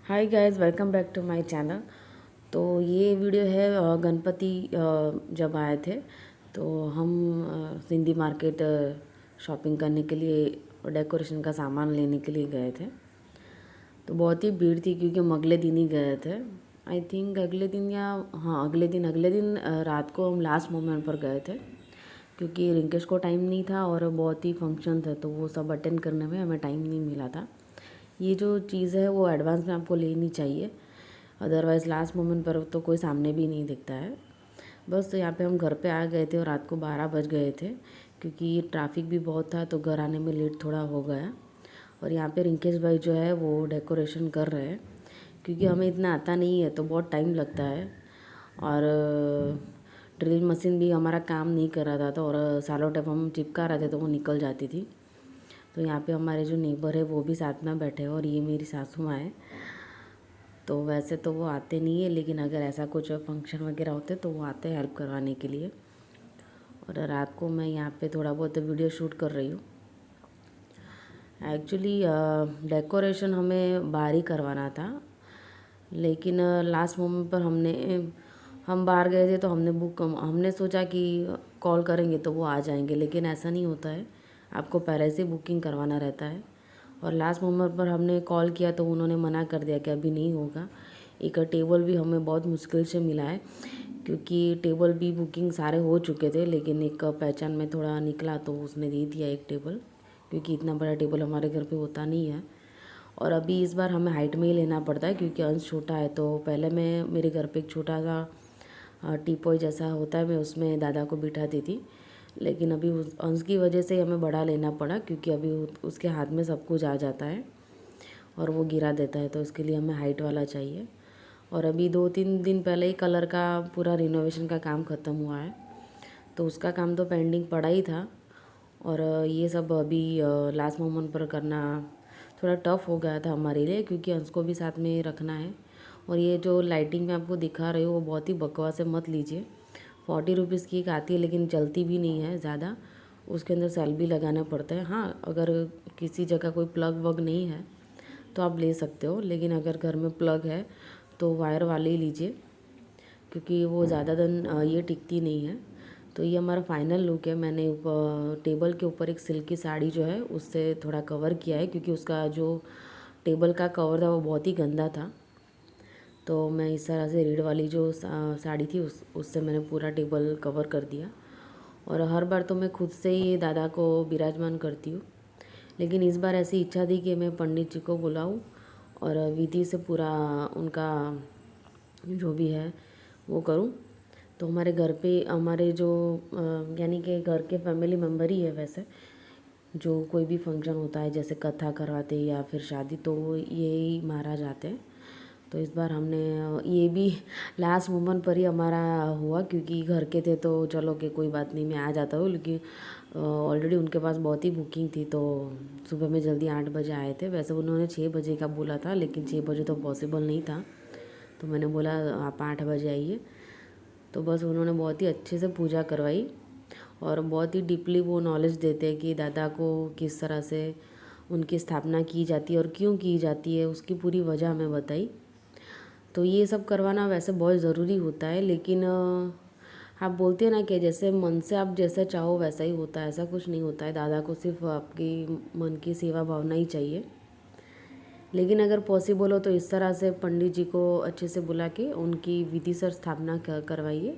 Hi guys, welcome back to my channel. तो ये video है गणपति जब आए थे तो हम सिंधी मार्केट शॉपिंग करने के लिए डेकोरेशन का सामान लेने के लिए गए थे। तो बहुत ही भीड़ थी क्योंकि हम अगले दिन ही गए थे। आई थिंक अगले दिन या हाँ अगले दिन रात को हम लास्ट मोमेंट पर गए थे क्योंकि रिंकेश को टाइम नहीं था और बहुत ही फंक्शन थे तो वो सब अटेंड करने में हमें टाइम नहीं मिला था। ये जो चीज़ है वो एडवांस में आपको लेनी चाहिए, अदरवाइज़ लास्ट मोमेंट पर तो कोई सामने भी नहीं दिखता है। बस तो यहाँ पे हम घर पे आ गए थे और रात को 12 बज गए थे क्योंकि ट्रैफिक भी बहुत था तो घर आने में लेट थोड़ा हो गया। और यहाँ पे रिंकेश भाई जो है वो डेकोरेशन कर रहे हैं क्योंकि हमें इतना आता नहीं है तो बहुत टाइम लगता है। और ड्रिल मशीन भी हमारा काम नहीं कर रहा था तो और सालों टेप हम चिपका रहे थे तो वो निकल जाती थी। तो यहाँ पे हमारे जो नेबर है वो भी साथ में बैठे हैं और ये मेरी सासू माँ है। तो वैसे तो वो आते नहीं है लेकिन अगर ऐसा कुछ फंक्शन वगैरह होते तो वो आते हैं हेल्प करवाने के लिए। और रात को मैं यहाँ पे थोड़ा बहुत वीडियो शूट कर रही हूँ। एक्चुअली डेकोरेशन हमें बाहर ही करवाना था लेकिन लास्ट मोमेंट पर हम बाहर गए थे तो हमने सोचा कि कॉल करेंगे तो वो आ जाएंगे, लेकिन ऐसा नहीं होता है, आपको पहले से बुकिंग करवाना रहता है। और लास्ट मोमेंट पर हमने कॉल किया तो उन्होंने मना कर दिया कि अभी नहीं होगा। एक टेबल भी हमें बहुत मुश्किल से मिला है क्योंकि टेबल भी बुकिंग सारे हो चुके थे, लेकिन एक पहचान में थोड़ा निकला तो उसने दे दिया एक टेबल, क्योंकि इतना बड़ा टेबल हमारे घर पे होता नहीं है। और अभी इस बार हमें हाइट में ही लेना पड़ता है क्योंकि अंश छोटा है। तो पहले मैं मेरे घर पे एक छोटा सा टीपॉय जैसा होता है, मैं उसमें दादा को बिठाती थी, लेकिन अभी उस अंश की वजह से हमें बड़ा लेना पड़ा क्योंकि अभी उसके हाथ में सब कुछ आ जाता है और वो गिरा देता है, तो इसके लिए हमें हाइट वाला चाहिए। और अभी 2-3 दिन पहले ही कलर का पूरा रिनोवेशन का काम ख़त्म हुआ है तो उसका काम तो पेंडिंग पड़ा ही था। और ये सब अभी लास्ट मोमेंट पर करना थोड़ा टफ़ हो गया था हमारे लिए क्योंकि अंश को भी साथ में रखना है। और ये जो लाइटिंग मैं आपको दिखा रही हूँ वो बहुत ही बकवास है, मत लीजिए। 40 रुपीज़ की एक आती है लेकिन चलती भी नहीं है ज़्यादा, उसके अंदर सेल भी लगाना पड़ता है। हाँ, अगर किसी जगह कोई प्लग वग नहीं है तो आप ले सकते हो, लेकिन अगर घर में प्लग है तो वायर वाले ही लीजिए क्योंकि वो ज़्यादा दिन ये टिकती नहीं है। तो ये हमारा फाइनल लुक है। मैंने टेबल के ऊपर एक सिल्क की साड़ी जो है उससे थोड़ा कवर किया है क्योंकि उसका जो टेबल का कवर था वो बहुत ही गंदा था। तो मैं इस तरह से रीड वाली जो साड़ी थी उससे मैंने पूरा टेबल कवर कर दिया। और हर बार तो मैं खुद से ही दादा को विराजमान करती हूँ, लेकिन इस बार ऐसी इच्छा थी कि मैं पंडित जी को बुलाऊँ और विधि से पूरा उनका जो भी है वो करूँ। तो हमारे घर पे हमारे जो यानी कि घर के फैमिली मेम्बर ही है वैसे, जो कोई भी फंक्शन होता है जैसे कथा करवाते या फिर शादी तो वो यही महाराज आते हैं। तो इस बार हमने ये भी लास्ट मोमेंट पर ही हमारा हुआ क्योंकि घर के थे तो चलो कि कोई बात नहीं मैं आ जाता हूँ, लेकिन ऑलरेडी उनके पास बहुत ही बुकिंग थी तो सुबह में जल्दी 8 बजे आए थे। वैसे उन्होंने 6 बजे का बोला था लेकिन 6 बजे तो पॉसिबल नहीं था, तो मैंने बोला आप 8 बजे आइए। तो बस उन्होंने बहुत ही अच्छे से पूजा करवाई और बहुत ही डीपली वो नॉलेज देते हैं कि दादा को किस तरह से उनकी स्थापना की जाती है और क्यों की जाती है, उसकी पूरी वजह हमें बताई। तो ये सब करवाना वैसे बहुत ज़रूरी होता है, लेकिन आप बोलते हैं ना कि जैसे मन से आप जैसा चाहो वैसा ही होता है, ऐसा कुछ नहीं होता है। दादा को सिर्फ आपकी मन की सेवा भावना ही चाहिए। लेकिन अगर पॉसिबल हो तो इस तरह से पंडित जी को अच्छे से बुला के उनकी विधि से स्थापना करवाइए,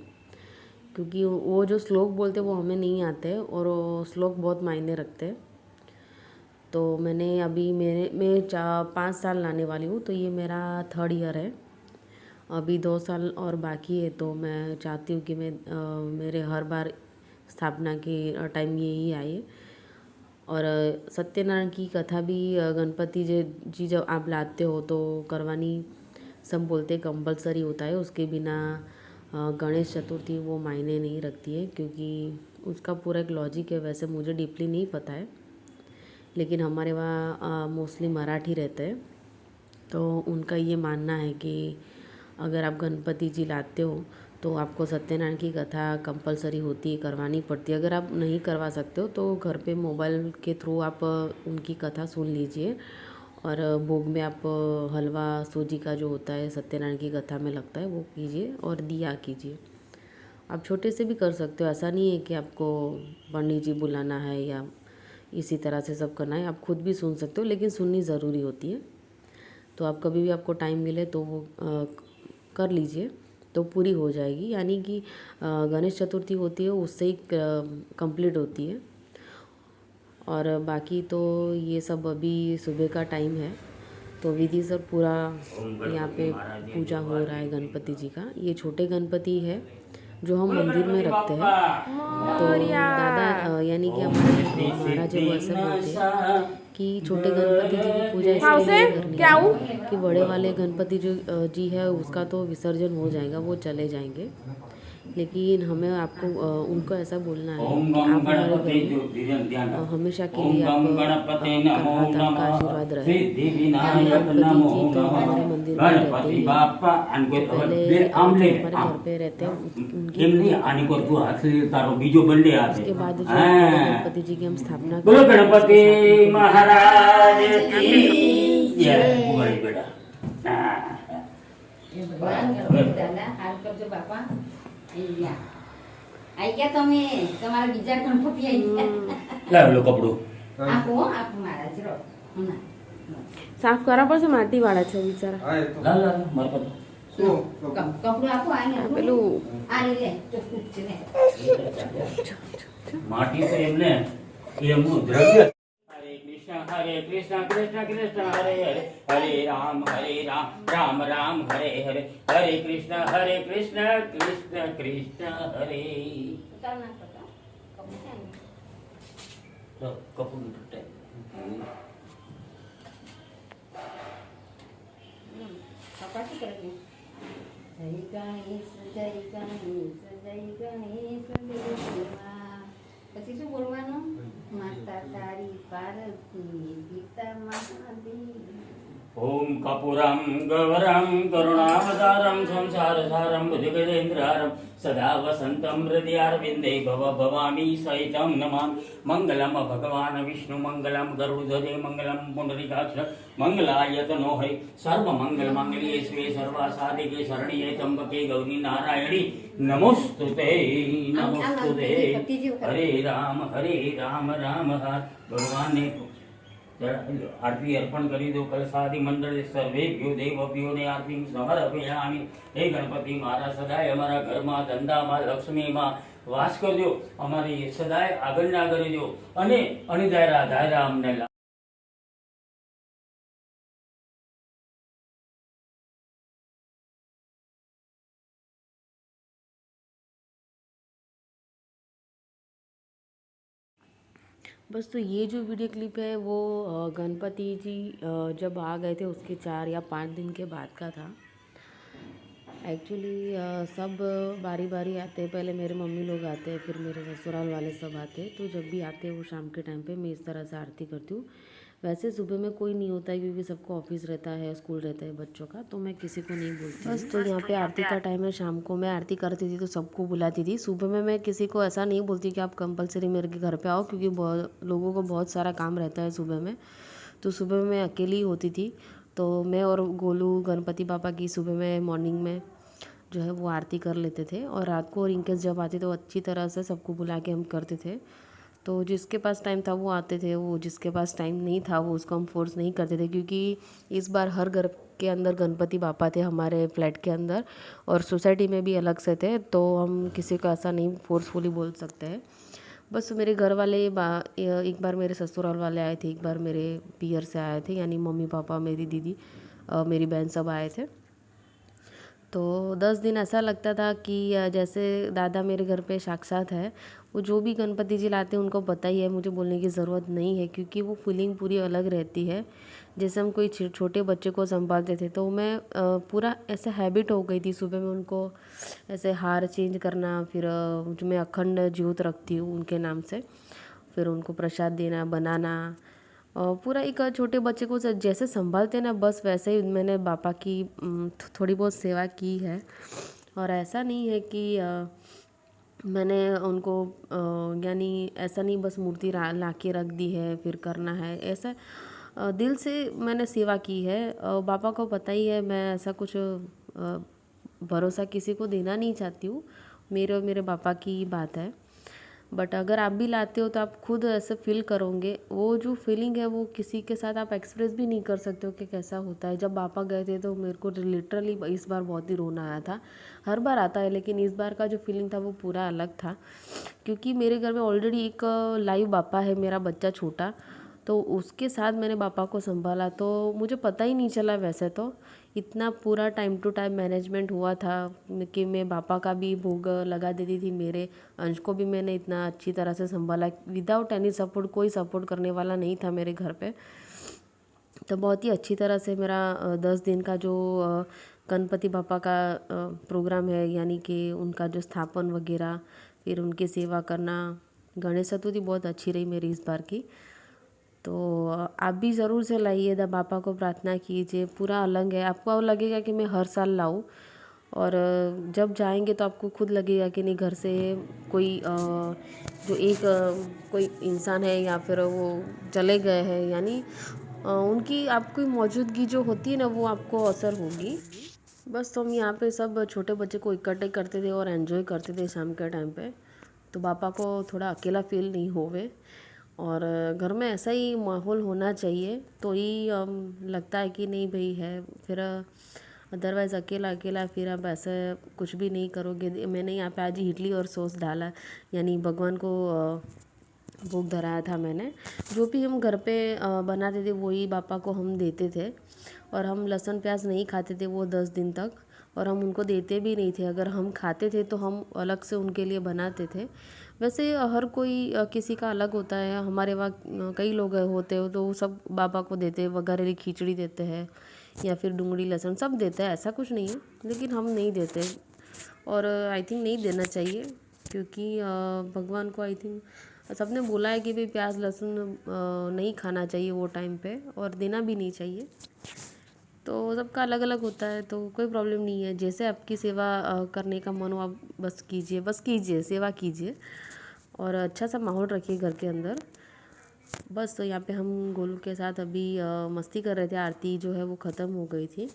क्योंकि वो जो श्लोक बोलते हैं वो हमें नहीं आते हैं और वो श्लोक बहुत मायने रखते हैं। तो मैंने अभी मैं 5 साल लाने वाली हूँ तो ये मेरा 3rd ईयर है। अभी 2 साल और बाकी है तो मैं चाहती हूँ कि मेरे हर बार स्थापना के टाइम यही आए। और सत्यनारायण की कथा भी गणपति जी जब आप लाते हो तो करवानी सब बोलते कंपलसरी होता है, उसके बिना गणेश चतुर्थी वो मायने नहीं रखती है क्योंकि उसका पूरा एक लॉजिक है। वैसे मुझे डीपली नहीं पता है, लेकिन हमारे वहाँ मोस्टली मराठी रहते हैं तो उनका ये मानना है कि अगर आप गणपति जी लाते हो तो आपको सत्यनारायण की कथा कंपलसरी होती है, करवानी पड़ती है। अगर आप नहीं करवा सकते हो तो घर पे मोबाइल के थ्रू आप उनकी कथा सुन लीजिए और भोग में आप हलवा सूजी का जो होता है सत्यनारायण की कथा में लगता है वो कीजिए और दिया कीजिए। आप छोटे से भी कर सकते हो, ऐसा नहीं है कि आपको पंडित जी बुलाना है या इसी तरह से सब करना है, आप खुद भी सुन सकते हो, लेकिन सुननी ज़रूरी होती है। तो आप कभी भी आपको टाइम मिले तो वो कर लीजिए तो पूरी हो जाएगी, यानी कि गणेश चतुर्थी होती है उससे ही कंप्लीट होती है। और बाकी तो ये सब अभी सुबह का टाइम है तो विधि सब पूरा यहाँ पे पूजा हो रहा है गणपति जी का। ये छोटे गणपति है जो हम मंदिर में रखते हैं। तो दादा यानी कि हमारे महाराज वो ऐसे बोलते हैं कि छोटे गणपति जी की पूजा इसलिए नहीं करनी है कि बड़े वाले गणपति जो जी है उसका तो विसर्जन हो जाएगा, वो चले जाएंगे, लेकिन हमें आपको उनको ऐसा बोलना है कि आप हमारे घर में हमेशा के लिए आप आपका आशीर्वाद रहे। गणपति जी तो हमारे मंदिर में रहते ही हैं, तो पहले जो हमारे घर पे रहते हैं उनकी उसके बाद जो गणपति जी की हम स्थापना बोलो गणपति महाराज की जय। બાપા આઈ ગયા તમે તમારા બીજા ગણપતિ આઈ ગયા લાવ લો કપડું આપો આપો મારા જરો સાફ કરવા પડશે, માટી વાળા છે બિચારા। લાવ લાવ માર પર કપડું આપો આને પેલું આ લે ચોખ્ખું છે ને માટી તો એમને એમનું દ્રવ્ય। हरे कृष्ण कृष्ण कृष्ण हरे हरे हरे राम राम राम हरे हरे हरे कृष्ण कृष्ण कृष्ण हरे। कपूर टूटे जय गणेश जय गणेश जय गणेश देवा। પછી શું બોલવાનું? માતા તારી પાર્વતી પિતા મહાદેવ। ओम कपूरम गौरम करुणावतारम संसारसारम भुजगजेन्द्रारम सदा वसंतम हृदयारविंदे भव भवामी सहितं नमामि। मंगलम भगवान विष्णु मंगलम गरुड़ध्वजे मंगलम पुंडरीकाक्ष मंगलायतनो है सर्व मंगल मंगल्ये शिवे सर्वासाधिके शरण्ये त्र्यंबके गौरी नारायणी नमोस्तुते नमोस्तुते। हरे राम राम राम भगवान ने आरती अर्पण करी दो। कलशादि मंडल सर्वेभ्यो देवभ्यो ने आरती समर्पयामि। हे गणपति महाराज सदाय हमारा घर में धंधा में लक्ष्मी में वास करजो, अमारी सदाय आगळना करजो अने अणिदायरा दायरा अमने। बस तो ये जो वीडियो क्लिप है वो गणपति जी जब आ गए थे उसके 4 या 5 दिन के बाद का था। एक्चुअली सब बारी बारी आते हैं, पहले मेरे मम्मी लोग आते हैं, फिर मेरे ससुराल वाले सब आते हैं। तो जब भी आते हैं वो शाम के टाइम पे मैं इस तरह से आरती करती हूँ। वैसे सुबह में कोई नहीं होता है क्योंकि सबको ऑफिस रहता है, स्कूल रहता है बच्चों का, तो मैं किसी को नहीं बोलती। बस तो यहाँ पे आरती का टाइम है, शाम को मैं आरती करती थी तो सबको बुलाती थी। सुबह में मैं किसी को ऐसा नहीं बोलती कि आप कंपलसरी मेरे के घर पे आओ, क्योंकि बहुत लोगों को बहुत सारा काम रहता है सुबह में। तो सुबह में मैं अकेली ही होती थी, तो मैं और गोलू गणपति पापा की सुबह में मॉर्निंग में जो है वो आरती कर लेते थे। और रात को और इनकेस जब आते तो अच्छी तरह से सबको बुला के हम करते थे। तो जिसके पास टाइम था वो आते थे, वो जिसके पास टाइम नहीं था वो उसको हम फोर्स नहीं करते थे, क्योंकि इस बार हर घर के अंदर गणपति बापा थे हमारे फ्लैट के अंदर, और सोसाइटी में भी अलग से थे, तो हम किसी को ऐसा नहीं फोर्सफुली बोल सकते हैं। बस मेरे घर वाले एक बार मेरे ससुराल वाले आए थे, एक बार मेरे पियर से आए थे, यानी मम्मी पापा मेरी दीदी मेरी बहन सब आए थे। तो 10 दिन ऐसा लगता था कि जैसे दादा मेरे घर पे साक्षात है। वो जो भी गणपति जी लाते हैं उनको पता ही है, मुझे बोलने की ज़रूरत नहीं है, क्योंकि वो फीलिंग पूरी अलग रहती है। जैसे हम कोई छोटे बच्चे को संभालते थे, तो मैं पूरा ऐसा हैबिट हो गई थी सुबह में उनको ऐसे हार चेंज करना, फिर मैं अखंड ज्योत रखती हूँ उनके नाम से, फिर उनको प्रसाद देना, बनाना, पूरा एक छोटे बच्चे को जैसे संभालते हैं ना, बस वैसे ही मैंने पापा की थोड़ी बहुत सेवा की है। और ऐसा नहीं है कि मैंने उनको यानी ऐसा नहीं बस मूर्ति ला के रख दी है फिर करना है, ऐसा दिल से मैंने सेवा की है। पापा को पता ही है मैं ऐसा कुछ भरोसा किसी को देना नहीं चाहती हूँ, मेरे और मेरे पापा की बात है। बट अगर आप भी लाते हो तो आप खुद ऐसे फील करोगे, वो जो फीलिंग है वो किसी के साथ आप एक्सप्रेस भी नहीं कर सकते हो कि कैसा होता है। जब पापा गए थे तो मेरे को लिटरली इस बार बहुत ही रोना आया था। हर बार आता है लेकिन इस बार का जो फीलिंग था वो पूरा अलग था, क्योंकि मेरे घर में ऑलरेडी एक लाइव पापा है, मेरा बच्चा छोटा, तो उसके साथ मैंने पापा को संभाला तो मुझे पता ही नहीं चला। वैसे तो इतना पूरा टाइम टू टाइम मैनेजमेंट हुआ था कि मैं पापा का भी भोग लगा देती थी, मेरे अंश को भी मैंने इतना अच्छी तरह से संभाला विदाउट एनी सपोर्ट। कोई सपोर्ट करने वाला नहीं था मेरे घर पे। तो बहुत ही अच्छी तरह से मेरा 10 दिन का जो गणपति बापा का प्रोग्राम है, यानी कि उनका जो स्थापन वगैरह, फिर उनकी सेवा करना, गणेश चतुर्थी बहुत अच्छी रही मेरी इस बार की। तो आप भी ज़रूर से लाइएगा, पापा को प्रार्थना कीजिए। पूरा अलग है, आपको लगेगा कि मैं हर साल लाऊं, और जब जाएंगे तो आपको खुद लगेगा कि नहीं, घर से कोई जो एक कोई इंसान है या फिर वो चले गए हैं, यानी उनकी आपकी मौजूदगी जो होती है ना वो आपको असर होगी। बस तो हम यहाँ पे सब छोटे बच्चे को इकट्ठे करते थे और एंजॉय करते थे शाम के टाइम पे, तो पापा को थोड़ा अकेला फील नहीं होवे। और घर में ऐसा ही माहौल होना चाहिए तो ही लगता है कि नहीं भाई है। फिर अदरवाइज़ अकेला अकेला फिर आप ऐसे कुछ भी नहीं करोगे। मैंने यहाँ पे आज ही इडली और सॉस डाला, यानी भगवान को भोग धराया था मैंने। जो भी हम घर पे बनाते थे वही पापा को हम देते थे, और हम लहसुन प्याज नहीं खाते थे वो 10 दिन तक, और हम उनको देते भी नहीं थे। अगर हम खाते थे तो हम अलग से उनके लिए बनाते थे। वैसे हर कोई किसी का अलग होता है। हमारे वहाँ कई लोग होते हो तो वो सब बाबा को देते हैं, वगैरह खिचड़ी देते हैं या फिर डूंगरी लहसुन सब देते हैं, ऐसा कुछ नहीं है, लेकिन हम नहीं देते। और आई थिंक नहीं देना चाहिए, क्योंकि भगवान को आई थिंक सबने बोला है कि भाई प्याज लहसुन नहीं खाना चाहिए वो टाइम पे, और देना भी नहीं चाहिए। तो सबका अलग अलग होता है, तो कोई प्रॉब्लम नहीं है। जैसे आपकी सेवा करने का मन हो आप बस कीजिए, सेवा कीजिए, और अच्छा सा माहौल रखिए घर के अंदर। बस तो यहाँ पे हम गोलू के साथ अभी मस्ती कर रहे थे। आरती जो है वो ख़त्म हो गई थी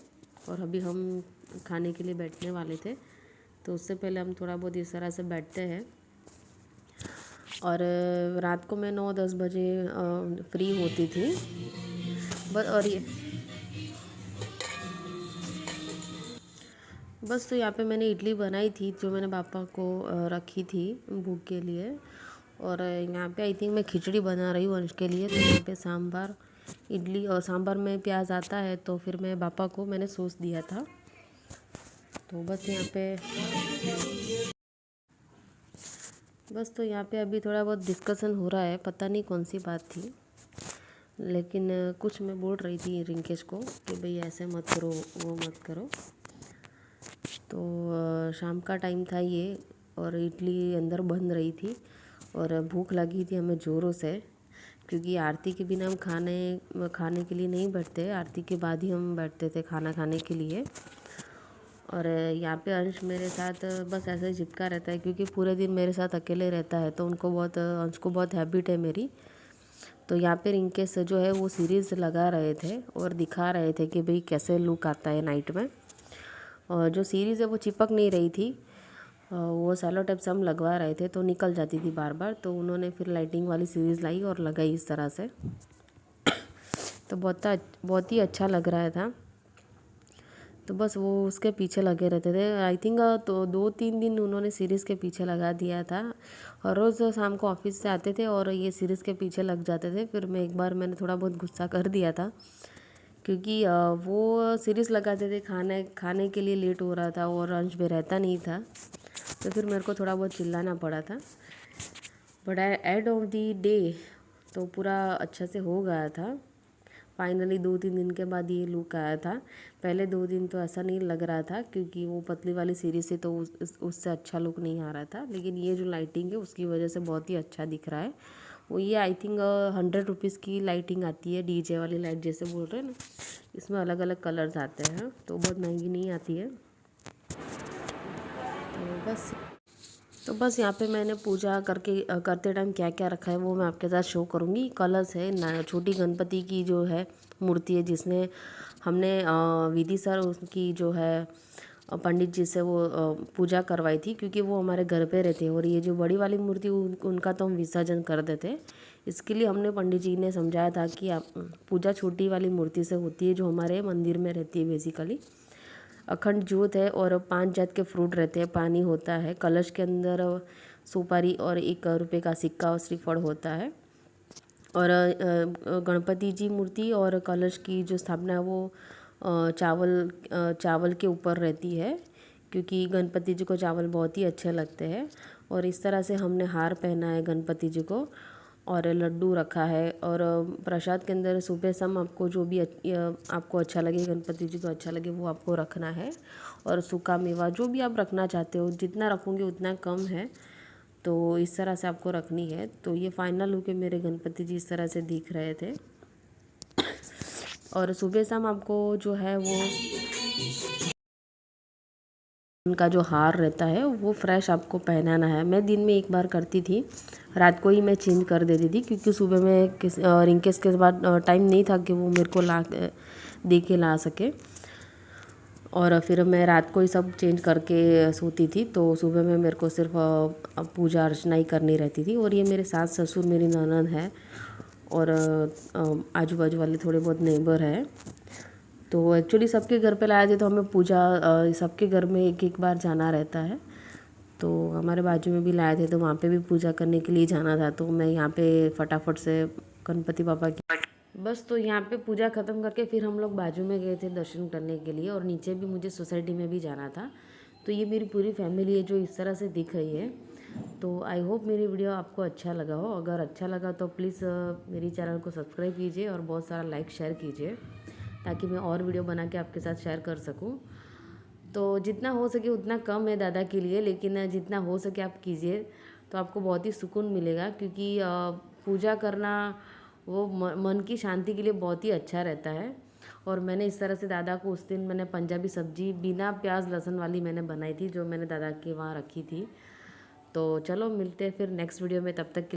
और अभी हम खाने के लिए बैठने वाले थे, तो उससे पहले हम थोड़ा बहुत इस तरह से बैठते हैं। और रात को मैं 9-10 बजे फ्री होती थी बस। और ये बस तो यहाँ पे मैंने इडली बनाई थी जो मैंने पापा को रखी थी भूख के लिए, और यहाँ पे आई थिंक मैं खिचड़ी बना रही हूँ अंश के लिए। तो यहाँ पे सांभर, इडली, और सांभर में प्याज आता है तो फिर मैं पापा को मैंने सॉस दिया था। तो बस यहाँ पे अभी थोड़ा बहुत डिस्कशन हो रहा है, पता नहीं कौन सी बात थी, लेकिन कुछ मैं बोल रही थी रिंकेश को कि भाई ऐसे मत करो वो मत करो। तो शाम का टाइम था ये, और इडली अंदर बन रही थी और भूख लगी थी हमें ज़ोरों से, क्योंकि आरती के बिना हम खाने के लिए नहीं बैठते, आरती के बाद ही हम बैठते थे खाना खाने के लिए। और यहाँ पे अंश मेरे साथ बस ऐसे ही चिपका रहता है, क्योंकि पूरे दिन मेरे साथ अकेले रहता है, तो अंश को बहुत हैबिट है मेरी। तो यहाँ पे रिंकेश जो है वो सीरीज़ लगा रहे थे और दिखा रहे थे कि भाई कैसे लुक आता है नाइट में। और जो सीरीज़ है वो चिपक नहीं रही थी, वो सेलो टेप से हम लगवा रहे थे तो निकल जाती थी बार बार, तो उन्होंने फिर लाइटिंग वाली सीरीज़ लाई और लगाई इस तरह से। तो बहुत ही अच्छा लग रहा था। तो बस वो उसके पीछे लगे रहते थे। आई थिंक तो 2-3 दिन उन्होंने सीरीज़ के पीछे लगा दिया था, और रोज़ शाम को ऑफिस से आते थे और ये सीरीज़ के पीछे लग जाते थे। फिर मैंने थोड़ा बहुत गुस्सा कर दिया था, क्योंकि वो सीरीज़ लगाते थे, खाने के लिए लेट हो रहा था और अंश भी रहता नहीं था, तो फिर मेरे को थोड़ा बहुत चिल्लाना पड़ा था। But end of the day तो पूरा अच्छा से हो गया था। फाइनली 2-3 दिन के बाद ये लुक आया था। पहले 2 दिन तो ऐसा नहीं लग रहा था, क्योंकि वो पतली वाली सीरीज़ थी तो उससे अच्छा लुक नहीं आ रहा था, लेकिन ये जो लाइटिंग है उसकी वजह से बहुत ही अच्छा दिख रहा है। वो ये आई थिंक 100 रुपीज़ की लाइटिंग आती है, डीजे वाली लाइट जैसे बोल रहे हैं ना, इसमें अलग अलग कलर्स आते हैं, तो बहुत महंगी नहीं आती है। तो बस तो बस यहाँ पे मैंने पूजा करते टाइम क्या क्या रखा है वो मैं आपके साथ शो करूँगी। कलश है, छोटी गणपति की जो है मूर्ति है, जिसने हमने विधि सर उसकी जो है पंडित जी से वो पूजा करवाई थी, क्योंकि वो हमारे घर पे रहते हैं। और ये जो बड़ी वाली मूर्ति उनका तो हम विसर्जन कर देते। इसके लिए हमने पंडित जी ने समझाया था कि आप पूजा छोटी वाली मूर्ति से होती है, जो हमारे मंदिर में रहती है बेसिकली। अखंड जोत है और 5 जात के फ्रूट रहते हैं, पानी होता है, कलश के अंदर सुपारी और 1 रुपये का सिक्का और श्रीफल होता है। और गणपति जी मूर्ति और कलश की जो स्थापना है वो चावल के ऊपर रहती है, क्योंकि गणपति जी को चावल बहुत ही अच्छे लगते हैं। और इस तरह से हमने हार पहना है गणपति जी को, और लड्डू रखा है। और प्रसाद के अंदर सुबह शाम आपको जो भी आपको अच्छा लगे, गणपति जी को अच्छा लगे, वो आपको रखना है। और सूखा मेवा जो भी आप रखना चाहते हो, जितना रखोगे उतना कम है, तो इस तरह से आपको रखनी है। तो ये फाइनल लुक है, मेरे गणपति जी इस तरह से दिख रहे थे। और सुबह शाम आपको जो है वो उनका जो हार रहता है वो फ्रेश आपको पहनाना है। मैं दिन में एक बार करती थी, रात को ही मैं चेंज कर देती थी, क्योंकि सुबह में रिंकेश के बाद टाइम नहीं था कि वो मेरे को दे के ला सके। और फिर मैं रात को ही सब चेंज करके सोती थी, तो सुबह में मेरे को सिर्फ पूजा अर्चना ही करनी रहती थी। और ये मेरे सास ससुर, मेरी ननद है, और आजू बाजू वाले थोड़े बहुत नेबर हैं। तो एक्चुअली सबके घर पे लाए थे, तो हमें पूजा सबके घर में एक एक बार जाना रहता है। तो हमारे बाजू में भी लाए थे, तो वहाँ पे भी पूजा करने के लिए जाना था। तो मैं यहाँ पे फटाफट से गणपति बाबा की बस, तो यहाँ पे पूजा ख़त्म करके फिर हम लोग बाजू में गए थे दर्शन करने के लिए। और नीचे भी मुझे सोसाइटी में भी जाना था। तो ये मेरी पूरी फैमिली है जो इस तरह से दिख रही है। तो आई होप मेरी वीडियो आपको अच्छा लगा हो। अगर अच्छा लगा तो प्लीज़ मेरी चैनल को सब्सक्राइब कीजिए और बहुत सारा लाइक शेयर कीजिए, ताकि मैं और वीडियो बना के आपके साथ शेयर कर सकूं। तो जितना हो सके उतना कम है दादा के लिए, लेकिन जितना हो सके आप कीजिए, तो आपको बहुत ही सुकून मिलेगा। क्योंकि पूजा करना वो मन की शांति के लिए बहुत ही अच्छा रहता है। और मैंने इस तरह से दादा को उस दिन मैंने पंजाबी सब्जी बिना प्याज लहसुन वाली मैंने बनाई थी, जो मैंने दादा के वहाँ रखी थी। तो चलो मिलते हैं फिर नेक्स्ट वीडियो में, तब तक